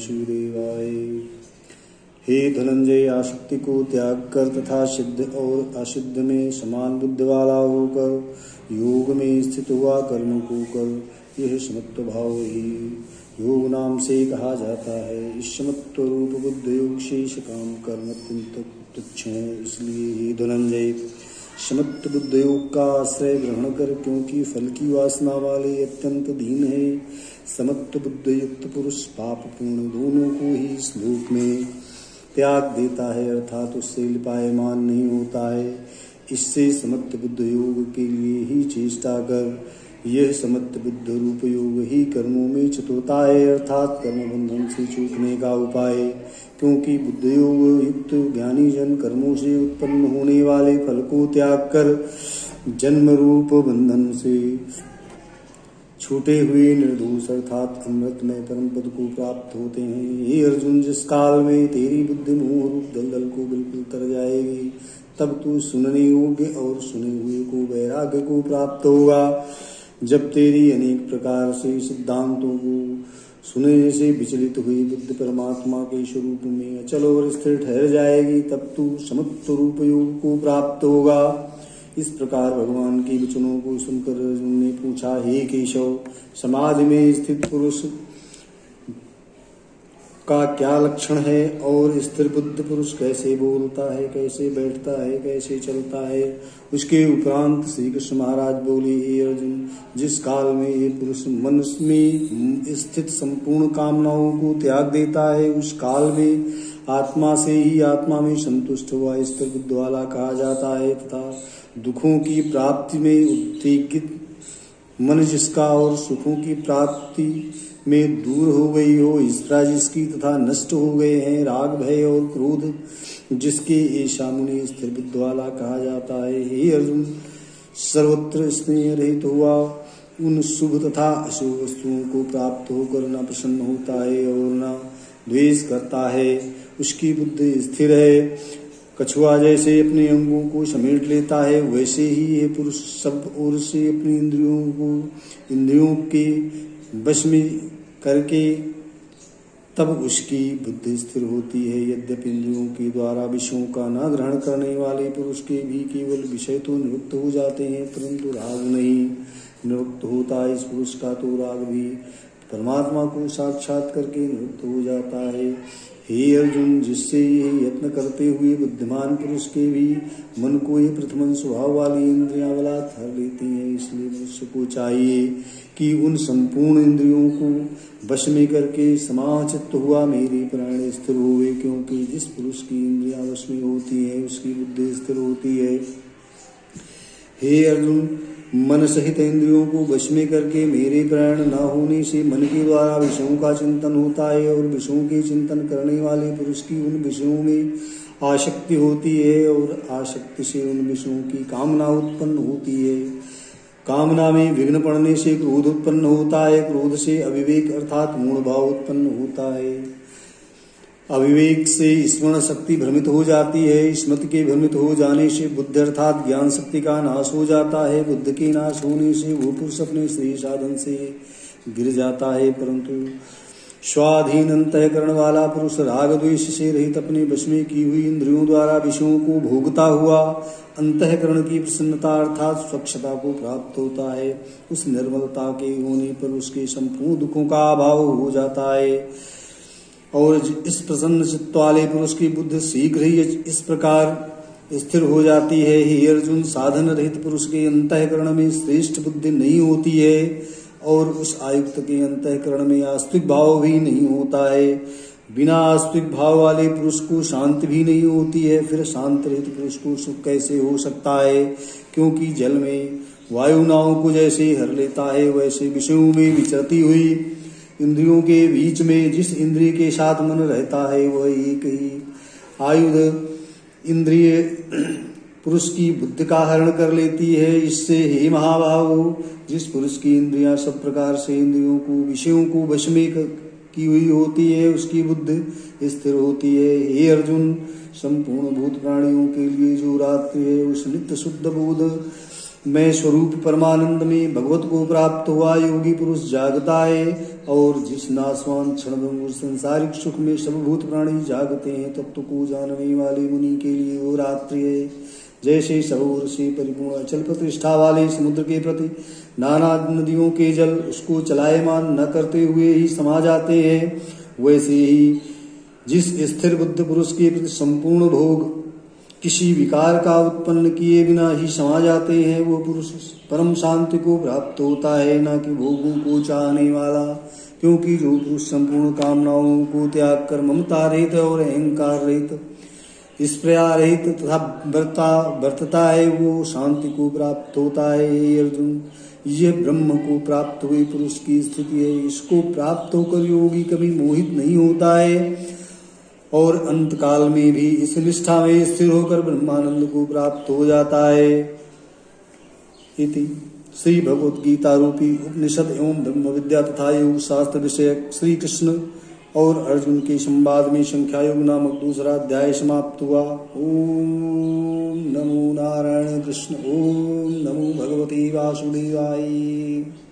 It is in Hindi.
वासुदेवाय। हे धनंजय, आसक्ति को त्याग कर तथा सिद्ध और असिद्ध में समान बुद्धि वाला होकर योग में स्थित हुआ कर्म को कर। यह समत्व भाव ही योग नाम से कहा जाता है। इस समत्व रूप बुद्ध योग शेष काम कर्म अत्यंत तुच्छ है। इसलिए हे धनंजय, समत्व बुद्ध योग का आश्रय ग्रहण कर, क्योंकि फल की वासना वाले अत्यंत दीन है। समत्व बुद्ध युक्त पुरुष पाप पुण्य दोनों को ही श्लोक में त्याग देता है, अर्थात उससे लिपायमान नहीं होता है। इससे समत्व बुद्ध योग के लिए ही चेष्टा कर। यह समत्व बुद्ध रूप योग ही कर्मों में चित होता है, अर्थात कर्म बंधन से छूटने का उपाय। क्योंकि बुद्ध योग युक्त ज्ञानी जन कर्मों से उत्पन्न होने वाले फल को त्याग कर जन्म रूप बंधन से छूटे हुए निर्दोष अर्थात अमृत में परम पद को प्राप्त होते हैं। हे अर्जुन, जिस काल में तेरी बुद्धि मोह रूप दलदल को बिल्कुल तर जाएगी, तब तू सुनने योग्य और सुने हुए को वैराग्य को प्राप्त होगा। जब तेरी अनेक प्रकार से सिद्धांतों को सुनने से विचलित हुई बुद्धि परमात्मा के स्वरूप में अचल और स्थिर ठहर जाएगी, तब तू समत्व रूप योग को प्राप्त होगा। इस प्रकार भगवान के वचनों को सुनकर अर्जुन ने पूछा, हे केशव, समाज में स्थित पुरुष का क्या लक्षण है और स्थिर बुद्ध पुरुष कैसे बोलता है, कैसे बैठता है, कैसे चलता है। उसके उपरांत श्री कृष्ण महाराज बोले, हे अर्जुन, जिस काल में ये पुरुष मन में स्थित संपूर्ण कामनाओं को त्याग देता है, उस काल में आत्मा से ही आत्मा में संतुष्ट हुआ स्थिर बुद्ध वाला कहा जाता है। तथा दुखों की प्राप्ति में उत्तेजित मन जिसका और सुखों की प्राप्ति में दूर हो गई हो ईर्ष्या जिसकी तथा नष्ट हो गए हैं राग भय और क्रोध जिसके ऐसा मुनि स्थिर बुद्ध वाला कहा जाता है। हे अर्जुन, सर्वत्र स्नेह रहित हुआ उन शुभ तथा अशुभ वस्तुओं को प्राप्त होकर न प्रसन्न होता है और न द्वेष करता है, उसकी बुद्धि स्थिर है। कछुआ जैसे अपने अंगों को समेट लेता है, वैसे ही ये पुरुष सब ओर से अपनी इंद्रियों के वश में करके तब उसकी बुद्धि स्थिर होती है। यद्यपि इंद्रियों के द्वारा विषयों का न ग्रहण करने वाले पुरुष के भी केवल विषय तो निवृत्त हो जाते हैं, परंतु राग नहीं निवृत्त होता। इस पुरुष का तो राग भी परमात्मा को साक्षात करके निवृत्त हो जाता है। हे अर्जुन, जिससे ये यत्न करते हुए बुद्धिमान पुरुष के भी मन को ये प्रथम स्वभाव वाली इंद्रियां बलात् हर लेती हैं। इसलिए मनुष्य को चाहिए कि उन संपूर्ण इंद्रियों को वश में करके समाचित्त हुआ मेरे प्राण स्थिर हुए, क्योंकि जिस पुरुष की इंद्रियां वश में होती है उसकी बुद्धि स्थिर होती है। हे अर्जुन, मन सहित इंद्रियों को वश में करके मेरे प्राण न होने से मन के द्वारा विषयों का चिंतन होता है और विषयों के चिंतन करने वाले पुरुष की उन विषयों में आसक्ति होती है और आसक्ति से उन विषयों की कामना उत्पन्न होती है। कामना में विघ्न पड़ने से क्रोध उत्पन्न होता है, क्रोध से अविवेक अर्थात मूढ़ भाव उत्पन्न होता है। अविवेक से स्मरण शक्ति भ्रमित हो जाती है, स्मृति के भ्रमित हो जाने से बुद्धि अर्थात ज्ञान शक्ति का नाश हो जाता है। बुद्धि के नाश होने से वो पुरुष अपने श्रेय साधन से गिर जाता है, परंतु स्वाधीन अंतःकरण वाला पुरुष राग द्वेष से रहित अपने वश में की हुई इंद्रियों द्वारा विषयों को भोगता हुआ अंतःकरण की प्रसन्नता अर्थात स्वच्छता को प्राप्त होता है। उस निर्मलता के होने पर उसके संपूर्ण दुखों का अभाव हो जाता है और इस प्रसन्न चित्त वाले पुरुष की बुद्धि शीघ्र ही इस प्रकार स्थिर हो जाती है। हे अर्जुन, साधन रहित पुरुष के अंतःकरण में श्रेष्ठ बुद्धि नहीं होती है और उस आयुक्त के अंतःकरण में आस्तिक भाव भी नहीं होता है। बिना आस्तिक भाव वाले पुरुष को शांति भी नहीं होती है, फिर शांत रहित पुरुष को सुख कैसे हो सकता है? क्योंकि जल में वायु नाव को जैसे हर लेता है, वैसे विषयों में विचरती हुई इंद्रियों के बीच में जिस इंद्रिय के साथ मन रहता है वह एक ही आयुध इंद्रिय पुरुष की बुद्धि का हरण कर लेती है। इससे हे महाबाहो, जिस पुरुष की इंद्रियां सब प्रकार से इंद्रियों को विषयों को वश में की हुई होती है उसकी बुद्धि स्थिर होती है। हे अर्जुन, संपूर्ण भूत प्राणियों के लिए जो रात्रि है उस नित्य शुद्ध बोध मैं स्वरूप परमानंद में भगवत को प्राप्त हुआ योगी पुरुष जागता है। और जिस नाशवान क्षण संसारिक सुख में सब भूत प्राणी जागते हैं, तत्व को जानने वाले मुनि के लिए वो रात्रि है। जैसे सरोवर से परिपूर्ण अचल प्रतिष्ठा वाले समुद्र के प्रति नाना नदियों के जल उसको चलायमान न करते हुए ही समा जाते हैं, वैसे ही जिस स्थिर बुद्ध पुरुष के प्रति संपूर्ण भोग किसी विकार का उत्पन्न किए बिना ही समा जाते हैं, वो पुरुष परम शांति को प्राप्त होता है, न कि भोगों को चाहने वाला। क्योंकि जो पुरुष संपूर्ण कामनाओं को त्याग कर ममता रहित और अहंकार रहित स्प्रिया रहित तथा बरतता है, वो शांति को प्राप्त होता है। हे अर्जुन, यह ब्रह्म को प्राप्त हुए पुरुष की स्थिति है। इसको प्राप्त होकर योगी कभी मोहित नहीं होता है और अंत काल में भी इस निष्ठा में स्थिर होकर ब्रह्मानंद को प्राप्त हो जाता है। इति श्री भगवद गीता रूपी उपनिषद एवं ब्रह्म विद्या तथा योग शास्त्र विषयक श्री कृष्ण और अर्जुन के संवाद में संख्या योग नामक दूसरा अध्याय समाप्त हुआ। ओम नमो नारायण कृष्ण। ओम नमो भगवते वासुदेवाय।